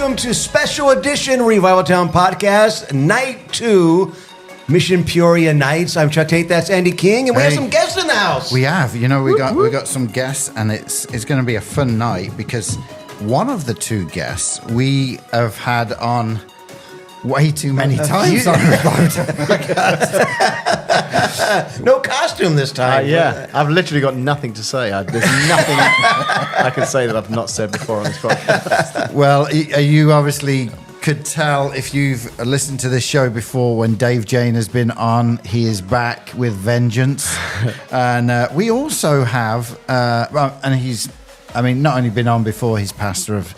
welcome to special edition Revival Town Podcast, Night 2, Mission Peoria Nights. I'm Chuck Tate, that's Andy King, and we have some guests in the house. We have, we got some guests, and it's going to be a fun night because one of the two guests we have had on way too many times on the podcast. No costume this time. Yeah, I've literally got nothing to say. There's nothing I can say that I've not said before on this podcast. Well, you obviously could tell if you've listened to this show before when Dave Jane has been on. He is back with vengeance. And we also have, and he's, not only been on before, he's pastor of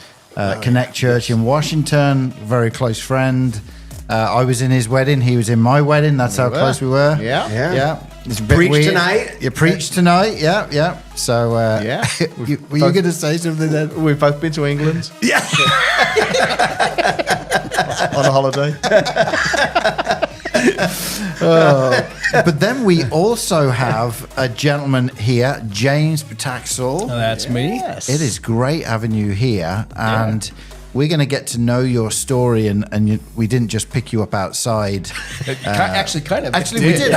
Connect Church in Washington, very close friend. I was in his wedding. He was in my wedding. That's how close we were. Yeah. It's a bit Preach weird. tonight. You preach tonight. Yeah. So, were you going to say something then? We've both been to England. Yeah. On a holiday. But then we also have a gentleman here, James Patacsil. That's me. Yes. It is great having you here, and we're going to get to know your story. And we didn't just pick you up outside. Actually, kind of. Actually, we did.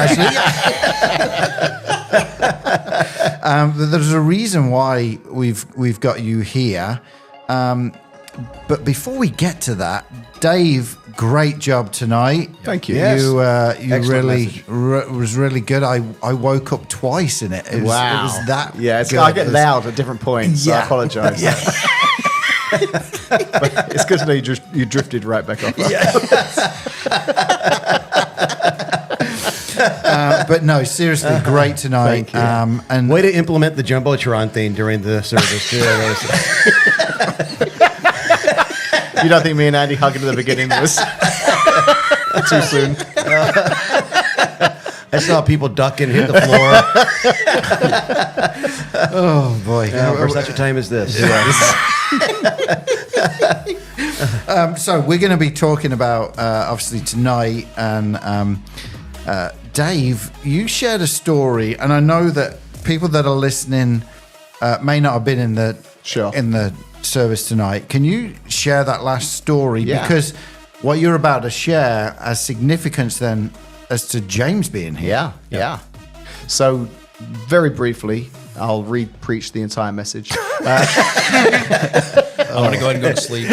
There's a reason why we've got you here. But before we get to that, Dave, great job tonight. Thank you. Yes. You Excellent really was really good. I woke up twice in it. It was that. Yeah, good. I get loud at different points. So I apologise. Yeah. But it's good to know you drifted right back off. But no, seriously, great tonight. Thank you. And Way to implement the Jumbotron thing during the service, too. You don't think me and Andy hugging at the beginning was too soon? I saw people duck and hit the floor. oh boy, For such a time as this. So we're going to be talking about obviously tonight, and Dave, you shared a story, and I know that people that are listening may not have been in the service tonight. Can you share that last story? Yeah. Because what you're about to share has significance then as to James being here. Yeah. So, very briefly, I'll preach the entire message. I want to go ahead and go to sleep.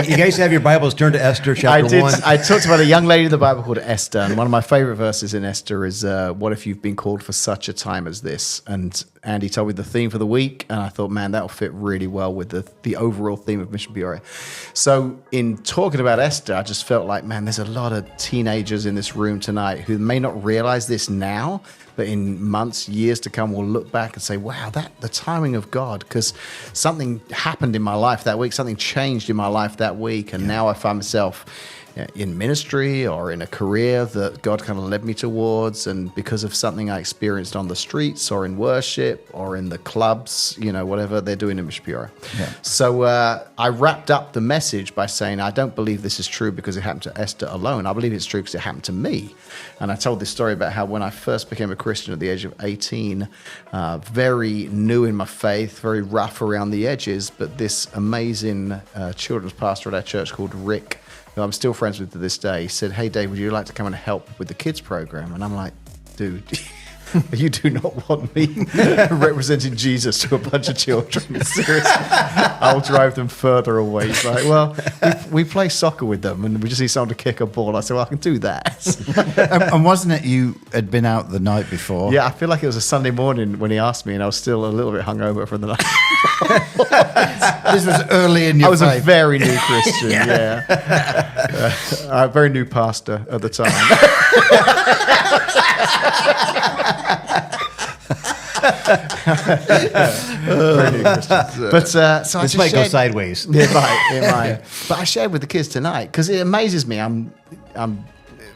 You guys have your Bibles turned to Esther chapter 1. I talked about a young lady in the Bible called Esther, and one of my favorite verses in Esther is, what if you've been called for such a time as this? And Andy told me the theme for the week, and I thought, man, that'll fit really well with the overall theme of Mission Peoria. So in talking about Esther, I just felt like, man, there's a lot of teenagers in this room tonight who may not realize this now, but in months, years to come, we'll look back and say, wow, the timing of God, because something happened in my life that week, something changed in my life that week, and now I find myself in ministry or in a career that God kind of led me towards, and because of something I experienced on the streets or in worship or in the clubs, whatever they're doing in Mission Peoria. Yeah. So I wrapped up the message by saying, I don't believe this is true because it happened to Esther alone. I believe it's true because it happened to me. And I told this story about how when I first became a Christian at the age of 18, very new in my faith, very rough around the edges, but this amazing children's pastor at our church called Rick, who I'm still friends with to this day, said, hey, Dave, would you like to come and help with the kids program? And I'm like, dude, you do not want me representing Jesus to a bunch of children. Seriously, I'll drive them further away. He's like, well, we play soccer with them and we just need someone to kick a ball. I said, well, I can do that. And wasn't it you had been out the night before? Yeah, I feel like it was a Sunday morning when he asked me, and I was still a little bit hungover from the night. This was early in your faith. I was a very new Christian, a very new pastor at the time. Very new Christian. But so This might go sideways. It might. But I shared with the kids tonight because it amazes me. I'm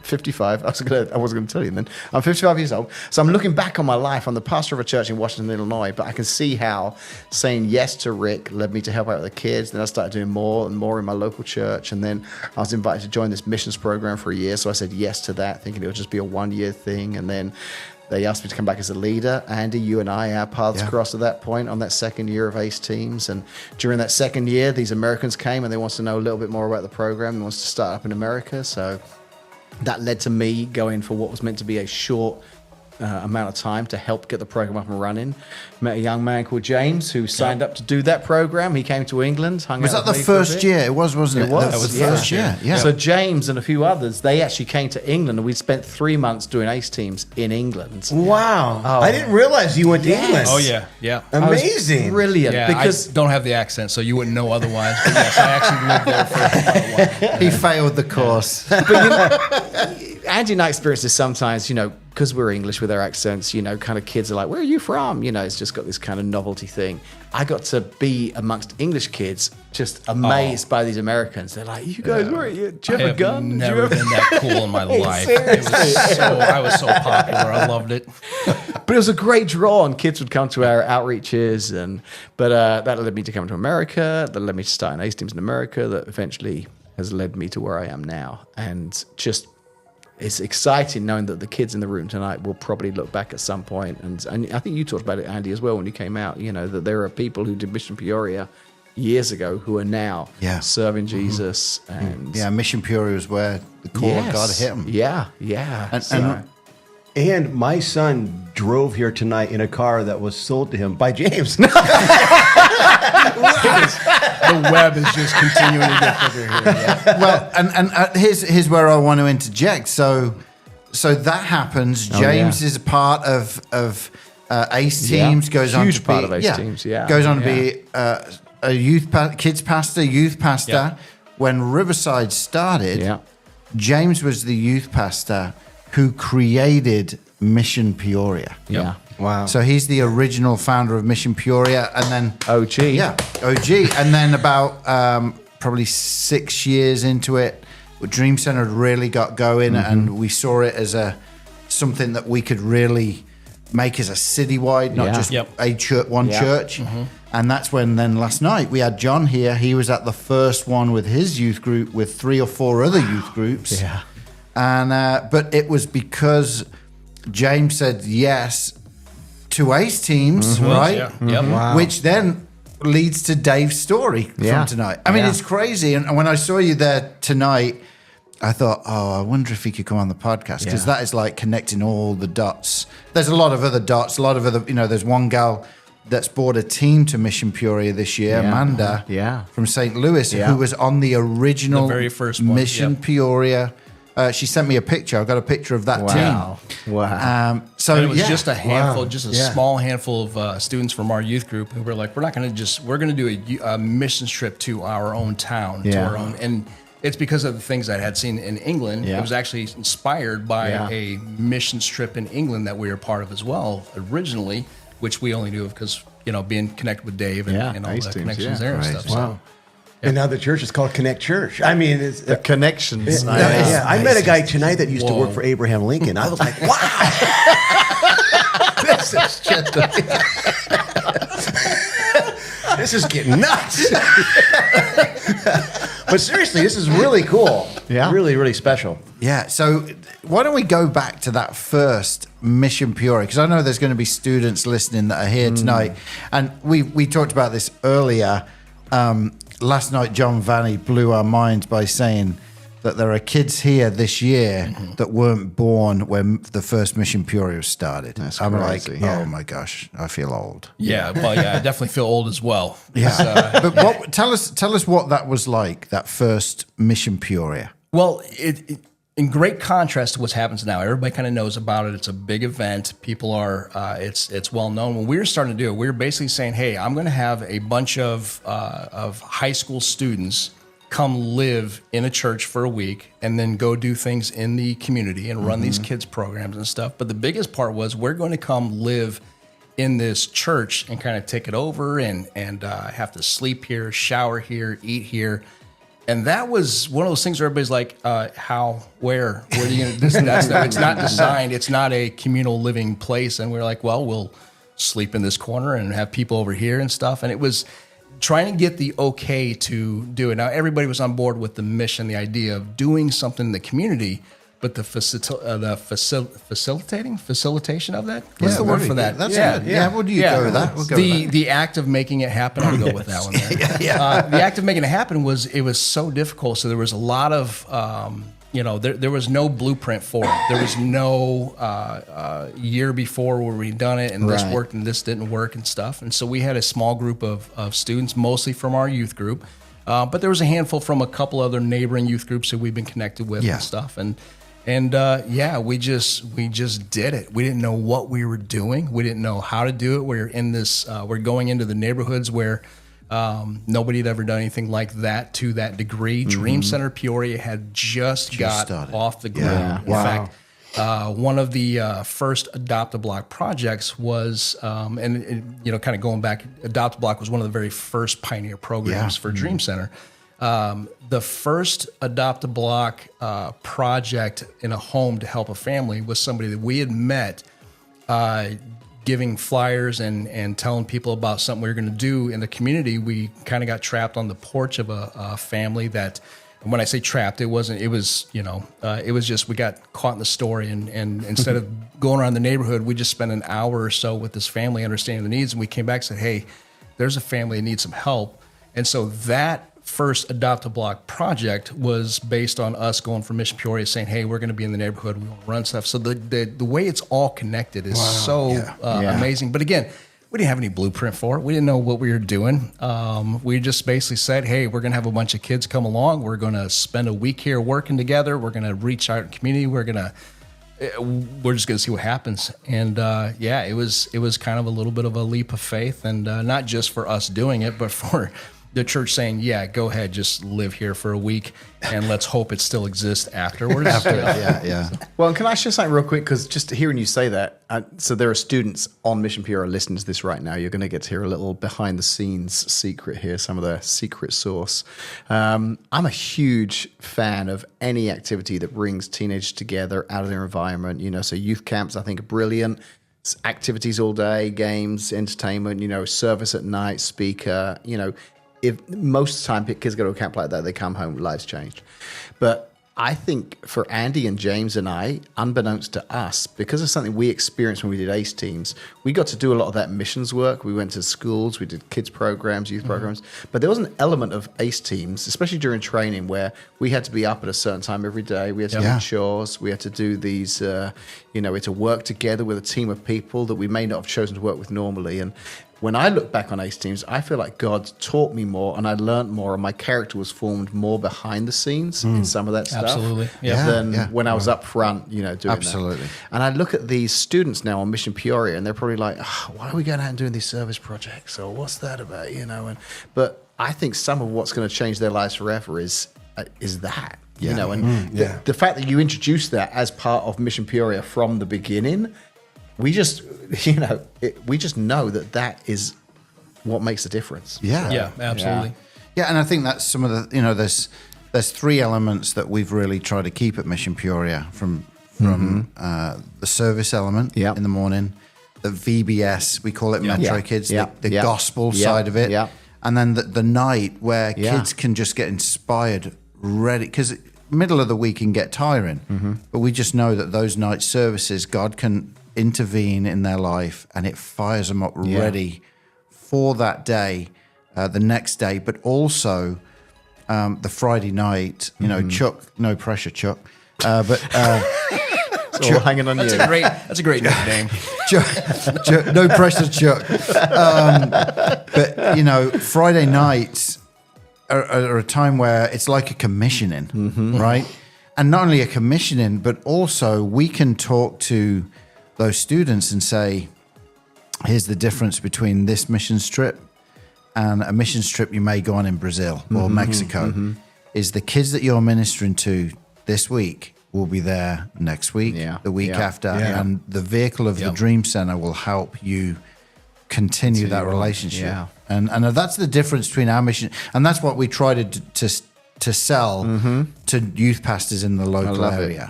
55. I wasn't going to tell you then. I'm 55 years old. So I'm looking back on my life. I'm the pastor of a church in Washington, Illinois, but I can see how saying yes to Rick led me to help out with the kids. Then I started doing more and more in my local church. And then I was invited to join this missions program for a year. So I said yes to that, thinking it would just be a 1-year thing. And then They asked me to come back as a leader. Andy, you and I, our paths crossed at that point on that second year of ACE teams. And during that second year, these Americans came and they wanted to know a little bit more about the program. They wanted to start up in America. So that led to me going for what was meant to be a short amount of time to help get the program up and running. Met a young man called James who signed up to do that program. He came to England. Was that the first year? It was, wasn't it? It was. That was the first year. Yeah. So James and a few others, they actually came to England, and we spent 3 months doing ACE teams in England. Wow. I didn't realize you went to England. Oh, yeah. Yeah. Amazing. Brilliant. Yeah, because I don't have the accent, so you wouldn't know otherwise. But yes, I actually lived there for a while. He failed the course. Andy and I experience this sometimes, because we're English with our accents, kind of kids are like, where are you from? It's just got this kind of novelty thing. I got to be amongst English kids just amazed by these Americans. They're like, you guys, where are you? Do you have a gun? I've never been that cool in my life. I was so popular. I loved it. But it was a great draw, and kids would come to our outreaches. But that led me to come to America. That led me to start in ACE teams in America. That eventually has led me to where I am now. And just... it's exciting knowing that the kids in the room tonight will probably look back at some point. And I think you talked about it, Andy, as well, when you came out, that there are people who did Mission Peoria years ago who are now serving Jesus. And Mission Peoria is where the call of God hit them. Yeah. And my son drove here tonight in a car that was sold to him by James. The web is just continuing to get bigger here. Yeah. Well, and here's where I want to interject. So that happens. James is a part of ACE teams. Goes on to be part of ACE teams. Yeah, goes on to be a kids pastor, youth pastor. Yeah. When Riverside started, James was the youth pastor who created Mission Peoria. Yeah. Wow. So he's the original founder of Mission Peoria, and then OG. Yeah, OG. And then about probably 6 years into it, Dream Center really got going, and we saw it as something that we could really make as a citywide, not just a church, one church. And that's when then last night we had John here. He was at the first one with his youth group with 3 or 4 other youth groups. Yeah. And but it was because James said yes to ACE teams, right? Yeah. Yep. Wow. Which then leads to Dave's story from tonight. I mean, it's crazy. And when I saw you there tonight, I thought, I wonder if he could come on the podcast, because that is like connecting all the dots. There's a lot of other dots, a lot of other, there's one gal that's brought a team to Mission Peoria this year, Amanda from St. Louis, who was on the original very first one. Mission Peoria. She sent me a picture. I've got a picture of that team. Wow. So and it was just a handful, just a small handful of students from our youth group who were like, we're going to do a mission trip to our own town, to our own. And it's because of the things I had seen in England. It was actually inspired by a mission trip in England that we were part of as well originally, which we only knew of because, being connected with Dave and all the connections there and stuff. Wow. And now the church is called Connect Church. I mean, it's the connections. I met a guy tonight that used to work for Abraham Lincoln. I was like, wow, this is just this is getting nuts. But seriously, this is really cool. Yeah, really, really special. Yeah. So why don't we go back to that first Mission Peoria? Because I know there's going to be students listening that are here tonight, and we talked about this earlier. Last night, John Vanny blew our minds by saying that there are kids here this year that weren't born when the first Mission Peoria started. That's I'm crazy. like, oh my gosh, I feel old. Yeah, well, I definitely feel old as well. Yeah, but tell us what that was like, that first Mission Peoria. Well, in great contrast to what's happens now, everybody kind of knows about it. It's a big event. People are, it's well known. When we were starting to do it, we were basically saying, hey, I'm going to have a bunch of high school students come live in a church for a week and then go do things in the community and run these kids programs and stuff. But the biggest part was we're going to come live in this church and kind of take it over and have to sleep here, shower here, eat here. And that was one of those things where everybody's like, how, where are you going to, that's no, it's not designed. It's not a communal living place. And we're like, well, we'll sleep in this corner and have people over here and stuff. And it was trying to get the okay to do it. Now, everybody was on board with the mission, the idea of doing something in the community, but the facilitation of that. What's the word very for that? good. That's good. Yeah, what do you go with that? We'll go with that. The act of making it happen. I'll go with that one. The act of making it happen was so difficult. So there was a lot of there was no blueprint for it. There was no year before where we'd done it and this worked and this didn't work and stuff. And so we had a small group of students, mostly from our youth group, but there was a handful from a couple other neighboring youth groups that we've been connected with and stuff. And we just did it. We didn't know what we were doing. We didn't know how to do it. We're going into the neighborhoods where nobody had ever done anything like that to that degree. Dream Center Peoria had just got started. off the ground. In fact, one of the first Adopt a Block projects was, kind of going back, Adopt a Block was one of the very first pioneer programs for Dream Center. The first Adopt a Block project in a home to help a family was somebody that we had met giving flyers and telling people about something we were going to do in the community. We kind of got trapped on the porch of a family that, and when I say trapped, it was just, we got caught in the story and instead of going around the neighborhood, we just spent an hour or so with this family understanding the needs. And we came back and said, hey, there's a family that needs some help. And so that first Adopt a Block project was based on us going from Mission Peoria saying, hey, we're going to be in the neighborhood, we want to run stuff. So the way it's all connected is amazing. But again, we didn't have any blueprint for it. We didn't know what we were doing. We just basically said, hey, we're going to have a bunch of kids come along. We're going to spend a week here working together. We're going to reach out in the community. We're just going to see what happens. And it was kind of a little bit of a leap of faith, and not just for us doing it, but for the church saying, yeah, go ahead, just live here for a week, and let's hope it still exists afterwards. Well, and can I ask you something real quick? Because just hearing you say that, so there are students on Mission Peoria listening to this right now. You're going to get to hear a little behind-the-scenes secret here, some of the secret sauce. I'm a huge fan of any activity that brings teenagers together out of their environment. So youth camps, I think, are brilliant. Activities all day, games, entertainment, service at night, speaker, if most of the time kids go to a camp like that, they come home, lives changed. But I think for Andy and James and I, unbeknownst to us, because of something we experienced when we did ACE teams, we got to do a lot of that missions work. We went to schools, we did kids programs, youth programs, but there was an element of ACE teams, especially during training, where we had to be up at a certain time every day. We had to do chores. We had to do these, we had to work together with a team of people that we may not have chosen to work with normally. And when I look back on ACE teams, I feel like God taught me more and I learned more, and my character was formed more behind the scenes in some of that stuff. Absolutely. Than when I was up front, doing that. And I look at these students now on Mission Peoria, and they're probably like, why are we going out and doing these service projects? Or what's that about? But I think some of what's going to change their lives forever is that. The fact that you introduced that as part of Mission Peoria from the beginning, we just know that is what makes a difference. Yeah, absolutely. Yeah, and I think that's some of the, there's three elements that we've really tried to keep at Mission Peoria from the service element in the morning, the VBS, we call it Metro Kids, the gospel side of it, and then the night where kids can just get inspired, ready, because middle of the week can get tiring, but we just know that those night services, God can intervene in their life, and it fires them up ready for that day, the next day, but also the Friday night, Chuck, no pressure, Chuck, but it's all hanging on you. That's a great nickname. Chuck, no pressure, Chuck. But Friday nights are a time where it's like a commissioning, right? And not only a commissioning, but also we can talk to those students and say, here's the difference between this mission trip and a mission trip you may go on in Brazil or Mexico, is the kids that you're ministering to this week will be there next week, the week after, and the vehicle of the Dream Center will help you continue that relationship. And that's the difference between our mission, and that's what we try to sell to youth pastors in the local area.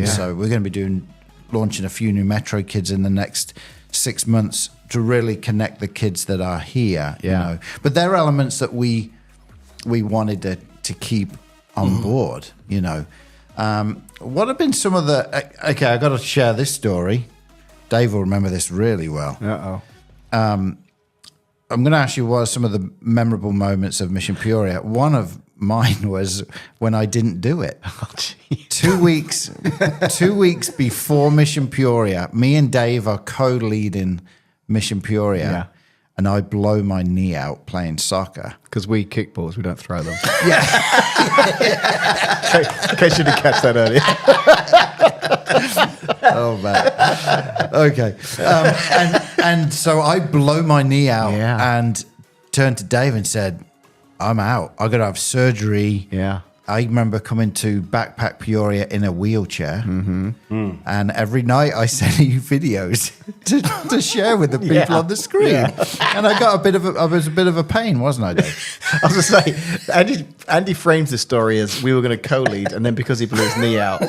So we're going to be launching a few new Metro kids in the next 6 months to really connect the kids that are here, But there are elements that we wanted to keep on board, What have been some of the... Okay, I got to share this story. Dave will remember this really well. Uh-oh. I'm going to ask you what are some of the memorable moments of Mission Peoria. One of mine was when I didn't do it. 2 weeks before Mission Peoria, me and Dave are co-leading Mission Peoria, and I blow my knee out playing soccer. Because we kick balls, we don't throw them. Yeah. In case you didn't catch that earlier. Oh, man. Okay. And so I blow my knee out and turned to Dave and said, I'm out. I got to have surgery. Yeah. I remember coming to Backpack Peoria in a wheelchair, and every night I sent you videos to share with the people on the screen. And I got I was a bit of a pain, wasn't I, Dave? I was going to say, Andy frames the story as we were going to co-lead, and then because he blew his knee out,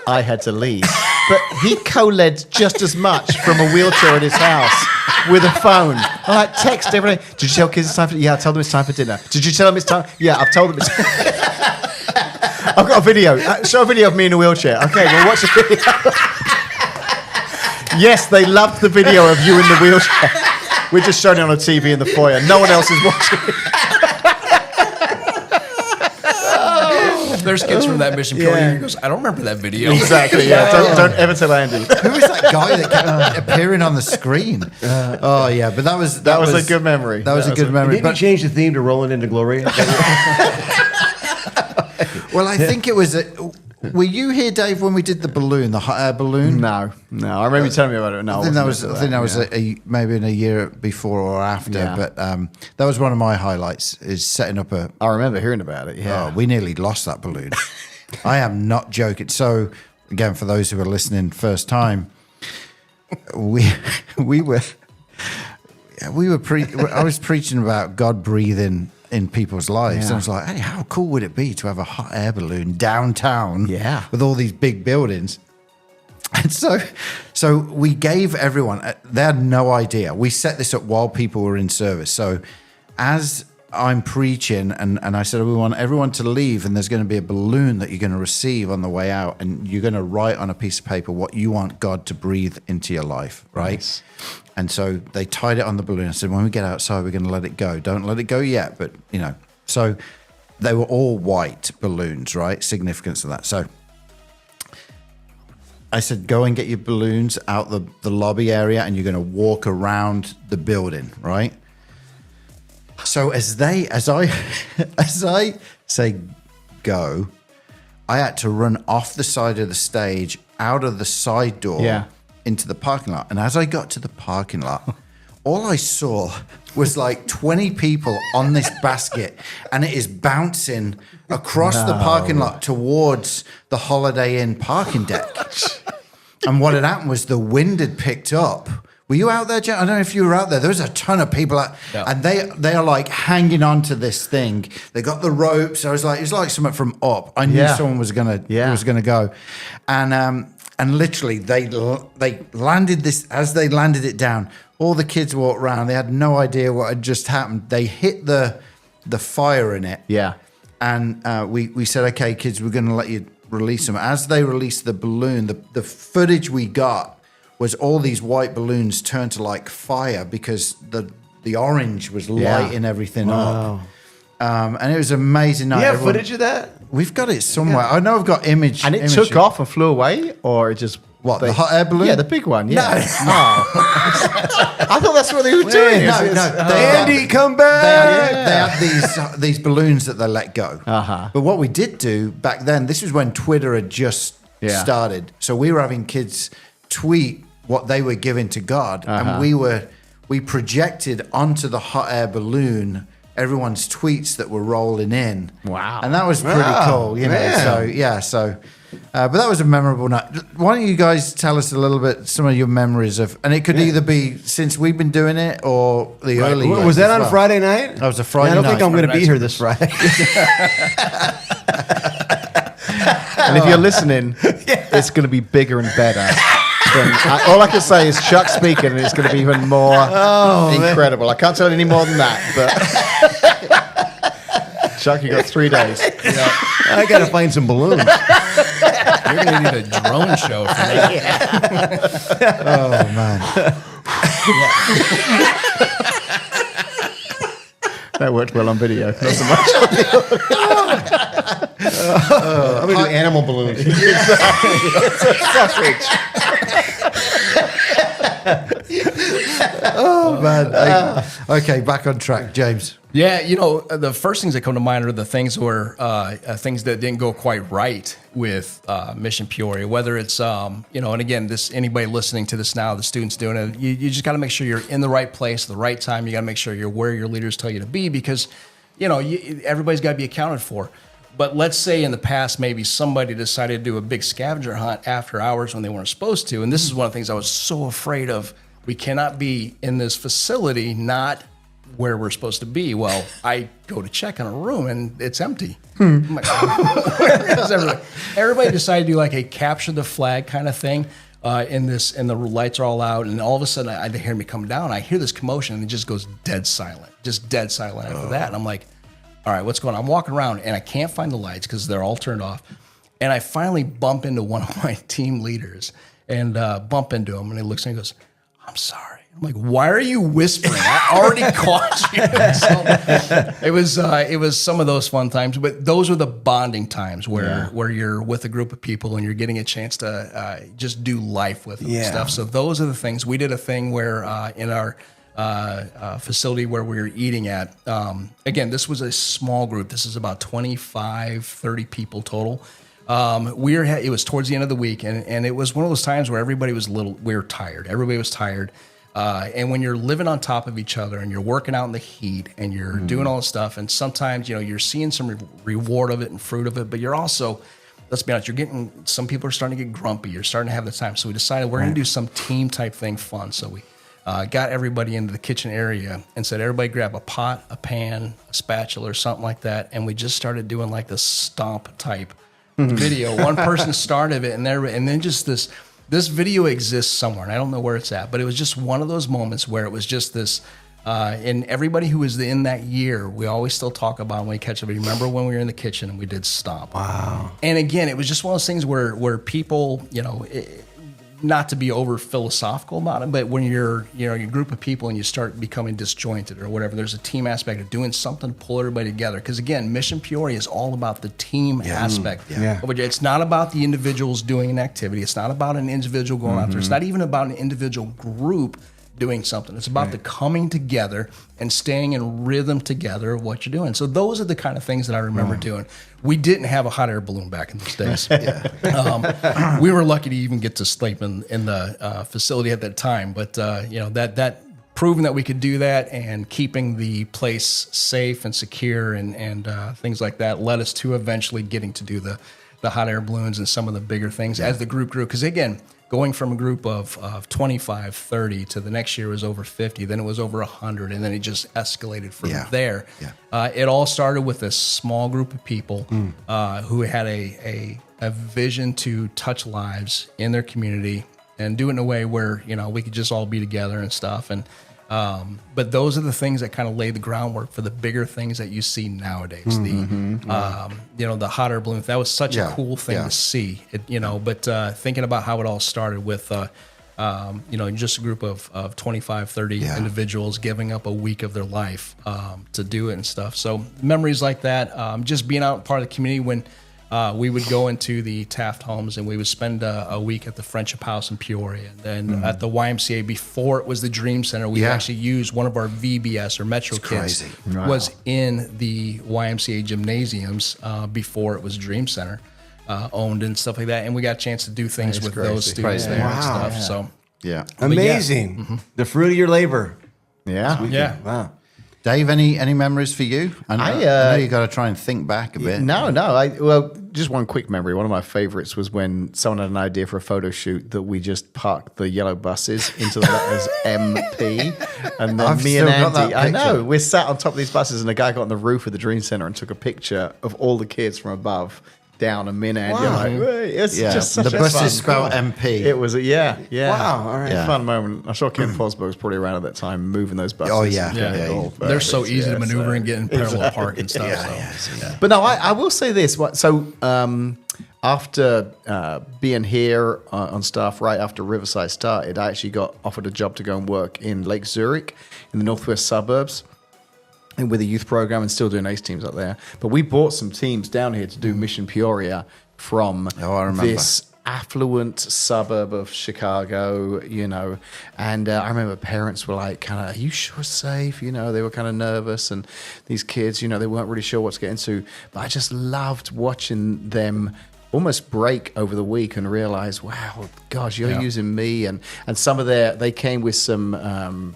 I had to lead. But he co-led just as much from a wheelchair at his house with a phone. I like text every day. Did you tell kids it's time for dinner? Yeah, I told them it's time for dinner. Did you tell them it's time? Yeah, I've told them it's I've got a video. Show a video of me in a wheelchair. Okay, well, watch the video. Yes, they loved the video of you in the wheelchair. We're just showing it on a TV in the foyer. No one else is watching it. There's kids from that Mission Peoria. He goes, I don't remember that video. Exactly, yeah. Don't ever tell Andy. Who was that guy that kept appearing on the screen? But that was a good memory. That was a good memory. Didn't you change the theme to Rolling into Glory? Well, I think it was. Were you here, Dave, when we did the balloon, the hot air balloon? No. I remember you telling me about it. No, I think that was maybe in a year before or after. Yeah. But that was one of my highlights. Is setting up a. I remember hearing about it. Yeah, we nearly lost that balloon. I am not joking. So again, for those who are listening first time, I was preaching about God breathing in people's lives. And I was like, hey, how cool would it be to have a hot air balloon downtown with all these big buildings? And so we gave everyone, they had no idea. We set this up while people were in service. So as I'm preaching and I said, we want everyone to leave and there's going to be a balloon that you're going to receive on the way out and you're going to write on a piece of paper what you want God to breathe into your life, right? Nice. And so they tied it on the balloon. I said, when we get outside, we're going to let it go. Don't let it go yet, but, So they were all white balloons, right? Significance of that. So I said, go and get your balloons out the lobby area and you're going to walk around the building, right? So as I say go, I had to run off the side of the stage, out of the side door into the parking lot. And as I got to the parking lot, all I saw was like 20 people on this basket and it is bouncing across the parking lot towards the Holiday Inn parking deck. And what had happened was the wind had picked up. Were you out there, Jen? I don't know if you were out there. There was a ton of people out, and they are like hanging on to this thing. They got the ropes. I was like, it was like something from Up. I knew someone was gonna go, and literally they landed this. As they landed it down, all the kids walked around. They had no idea what had just happened. They hit the fire in it. Yeah, and we said, okay, kids, we're going to let you release them. As they released the balloon, the footage we got was all these white balloons turned to like fire because the orange was lighting everything up. And it was amazing. You have footage of that? We've got it somewhere. I know I've got image. And it took off and flew away, or it just... What, the hot air balloon? Yeah, the big one, yeah. No. I thought that's what they were doing. Andy, come back! They had these balloons that they let go. But what we did do back then, this was when Twitter had just started. So we were having kids tweet what they were giving to God, and we projected onto the hot air balloon everyone's tweets that were rolling in. Wow. And that was pretty cool, So but that was a memorable night. Why don't you guys tell us a little bit some of your memories of, and it could either be since we've been doing it or the early years. Was that on Friday night? That was a Friday night. I don't think I'm going to be here this Friday. And if you're listening, it's going to be bigger and better. All I can say is Chuck speaking, and it's going to be even more incredible. Man. I can't tell you any more than that, but Chuck, you got 3 days. I got to find some balloons. You're going to need a drone show for that. Oh man. That worked well on video. Not so much. I'm going to do animal balloons. Oh man. Okay, back on track, James. Yeah, the first things that come to mind are the things where things that didn't go quite right with Mission Peoria. Whether it's and again, anybody listening to this now, the students doing it, you just got to make sure you're in the right place, at the right time. You got to make sure you're where your leaders tell you to be, because everybody's got to be accounted for. But let's say in the past, maybe somebody decided to do a big scavenger hunt after hours when they weren't supposed to, and this is one of the things I was so afraid of. We cannot be in this facility not where we're supposed to be. Well, I go to check in a room and it's empty. I'm like, where is everybody? Everybody decided to do like a capture the flag kind of thing and the lights are all out, and all of a sudden they hear me come down. I hear this commotion and it just goes dead silent after that. And I'm like, all right, what's going on? I'm walking around and I can't find the lights because they're all turned off. And I finally bump into one of my team leaders and bump into him, and he looks at me and goes, I'm sorry. I'm like, why are you whispering? I already caught you. So it was some of those fun times, but those were the bonding times where you're with a group of people and you're getting a chance to just do life with them and stuff. So those are the things. We did a thing where in our facility where we were eating at, again, this was a small group. This is about 25, 30 people total. It was towards the end of the week, and it was one of those times where everybody was we were tired. Everybody was tired. And when you're living on top of each other and you're working out in the heat and you're doing all this stuff, and sometimes, you're seeing some reward of it and fruit of it, but you're also, let's be honest, some people are starting to get grumpy. You're starting to have the time. So we decided we're going to do some team type thing fun. So we got everybody into the kitchen area and said, everybody grab a pot, a pan, a spatula or something like that. And we just started doing like this stomp type video. One person started it, and then just this video exists somewhere, and I don't know where it's at, but it was just one of those moments where it was just this, and everybody who was in that year, we always still talk about when we catch up. Remember when we were in the kitchen and we did stomp? Wow. And again, it was just one of those things where people, not to be over philosophical about it, but when you're a group of people and you start becoming disjointed or whatever, there's a team aspect of doing something to pull everybody together. Because again, Mission Peoria is all about the team aspect. It's not about the individuals doing an activity. It's not about an individual going out there. It's not even about an individual group doing something. It's about the coming together and staying in rhythm together of what you're doing. So those are the kind of things that I remember doing. We didn't have a hot air balloon back in those days. We were lucky to even get to sleep in the facility at that time. But that proving that we could do that and keeping the place safe and secure and things like that led us to eventually getting to do the hot air balloons and some of the bigger things as the group grew. Because again, going from a group of 25, 30 to the next year was over 50, then it was over 100, and then it just escalated from there. Yeah. It all started with a small group of people who had a vision to touch lives in their community and do it in a way where we could just all be together and stuff. And but those are the things that kind of lay the groundwork for the bigger things that you see nowadays. The hot air balloon, that was such a cool thing to see. But thinking about how it all started with, just a group of 25, 30 individuals giving up a week of their life to do it and stuff. So memories like that, just being out part of the community when we would go into the Taft homes and we would spend a week at the Friendship House in Peoria. And then at the YMCA, before it was the Dream Center, we actually used one of our VBS or Metro kids was in the YMCA gymnasiums before it was Dream Center owned and stuff like that. And we got a chance to do things with those students there and stuff. So amazing. The fruit of your labor. Yeah. Wow. Dave, any memories for you? I know you got to try and think back a bit. Well, just one quick memory. One of my favorites was when someone had an idea for a photo shoot that we just parked the yellow buses into the letters MP, and then I've me and still got Andy. that I know picture. we're sat on top of these buses, and a guy got on the roof of the Dream Center and took a picture of all the kids from above. Down, and me and Andy are like, it's just such the a bus fun is spelled MP. It was Wow, all right. fun moment. I'm sure Ken Fosberg was probably around at that time moving those buses. Oh, yeah. They're so easy to maneuver and get in parallel park and stuff. But no, I will say this. So after being here on staff right after Riverside started, I actually got offered a job to go and work in Lake Zurich in the northwest suburbs and with a youth program and still doing ACE teams up there. But we brought some teams down here to do Mission Peoria from this affluent suburb of Chicago, you know, and I remember parents were like, kind of, are you sure it's safe? You know, they were kind of nervous, and these kids, you know, they weren't really sure what to get into. But I just loved watching them almost break over the week and realize, wow, gosh, you're using me. And some of they came with some,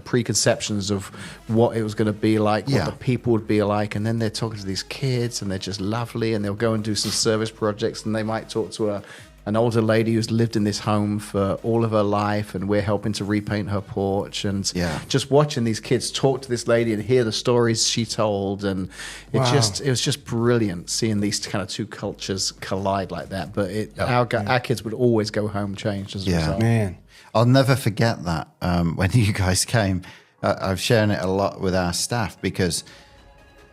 preconceptions of what it was going to be like, what the people would be like. And then they're talking to these kids and they're just lovely, and they'll go and do some service projects, and they might talk to an older lady who's lived in this home for all of her life, and we're helping to repaint her porch, and just watching these kids talk to this lady and hear the stories she told, and it was just brilliant seeing these kind of two cultures collide like that. But our kids would always go home changed as a result. Man, I'll never forget that when you guys came. I've shared it a lot with our staff because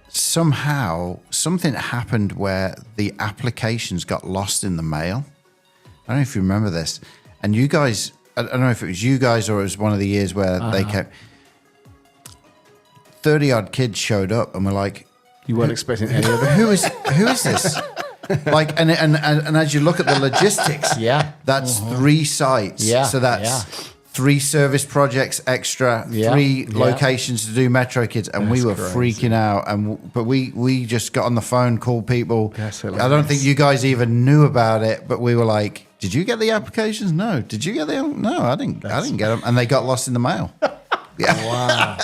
somehow something happened where the applications got lost in the mail. I don't know if you remember this. And you guys, I don't know if it was you guys or it was one of the years where they kept 30-odd kids showed up and were like, you weren't expecting any of it. Who is this? Like, and as you look at the logistics, that's 3 sites. Yeah. So that's 3 service projects extra, 3 locations to do Metro Kids, and we were freaking out. But we just got on the phone, called people. I don't think you guys even knew about it, but we were like, "Did you get the applications? No. Did you get them? No, I didn't get them." And they got lost in the mail. Wow.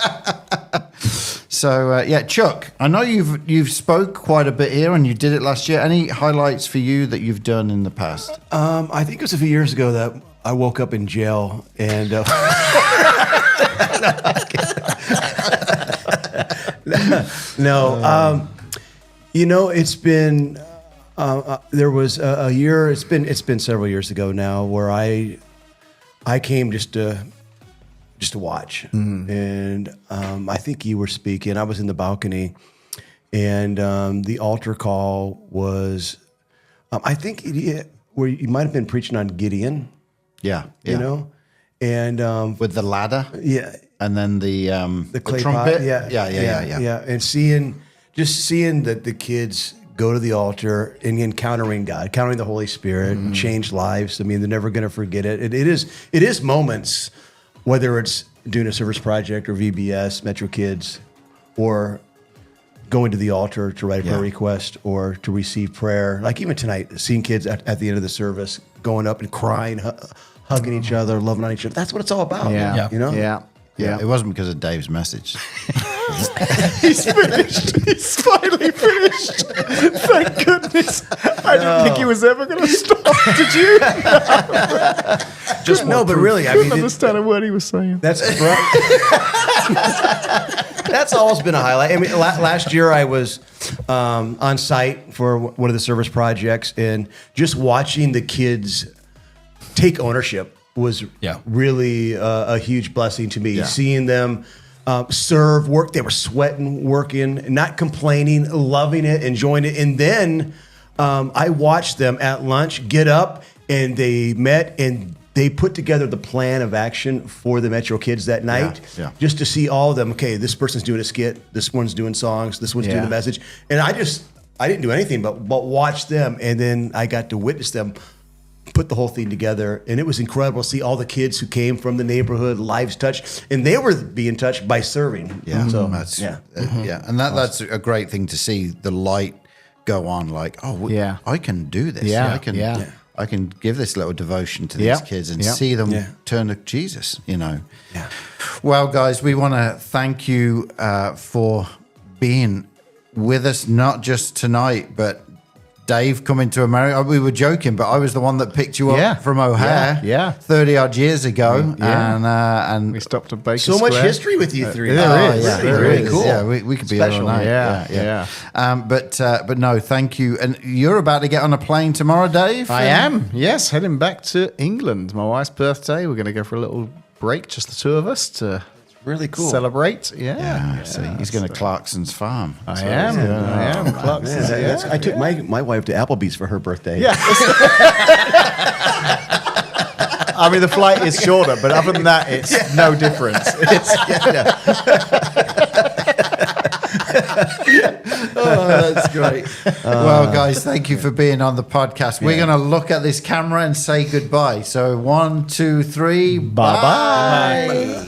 So Chuck, I know you've spoke quite a bit here, and you did it last year. Any highlights for you that you've done in the past? I think it was a few years ago that I woke up in jail, and it's been there was a year. It's been several years ago now where I came just to watch, and I think you were speaking. I was in the balcony, and the altar call was, I think where you might have been preaching on Gideon. Yeah. You know, and with the ladder, and then the clay trumpet, pot, and seeing that the kids go to the altar and encountering God, encountering the Holy Spirit, and change lives. I mean, they're never going to forget it. It is moments, whether it's doing a service project or VBS, Metro Kids, or going to the altar to write a prayer request or to receive prayer. Like even tonight, seeing kids at the end of the service going up and crying, hugging each other, loving on each other. That's what it's all about. Yeah. You know? Yeah. It wasn't because of Dave's message. He's finished. He's finally finished. Thank goodness. I didn't think he was ever going to stop. Did you? Just no, but really, I couldn't understand a word he was saying. That's that's always been a highlight. I mean, last year I was on site for one of the service projects, and just watching the kids take ownership was really a huge blessing to me. Yeah. Seeing them serve, work, they were sweating, working, not complaining, loving it, enjoying it. And then I watched them at lunch get up, and they met and they put together the plan of action for the Metro Kids that night, just to see all of them. Okay, this person's doing a skit, this one's doing songs, this one's doing a message. And I didn't do anything but watch them. And then I got to witness them put the whole thing together, and it was incredible to see all the kids who came from the neighborhood, lives touched, and they were being touched by serving. So that's and that's a great thing to see, the light go on. Like, I can do this. I can give this little devotion to these kids and see them turn to Jesus. You know. Yeah. Well, guys, we want to thank you for being with us, not just tonight, but Dave coming to America. We were joking, but I was the one that picked you up from O'Hare 30-odd years ago. And we stopped at Baker so Square. Much history with you three. There is. Really cool. Yeah, we could be here all night. But no, thank you. And you're about to get on a plane tomorrow, Dave? I am, yes. Heading back to England. My wife's birthday. We're going to go for a little break, just the two of us, to Really cool. celebrate. So he's going to Clarkson's farm. I am. Clarkson's. I took my wife to Applebee's for her birthday. Yeah. I mean, the flight is shorter, but other than that, it's no difference. Oh, that's great. Well, guys, thank you for being on the podcast. We're going to look at this camera and say goodbye. So 1, 2, 3. Bye-bye.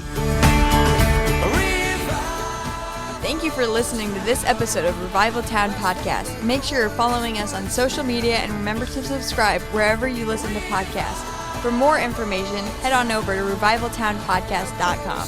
Thank you for listening to this episode of Revival Town Podcast. Make sure you're following us on social media and remember to subscribe wherever you listen to podcasts. For more information, head on over to revivaltownpodcast.com.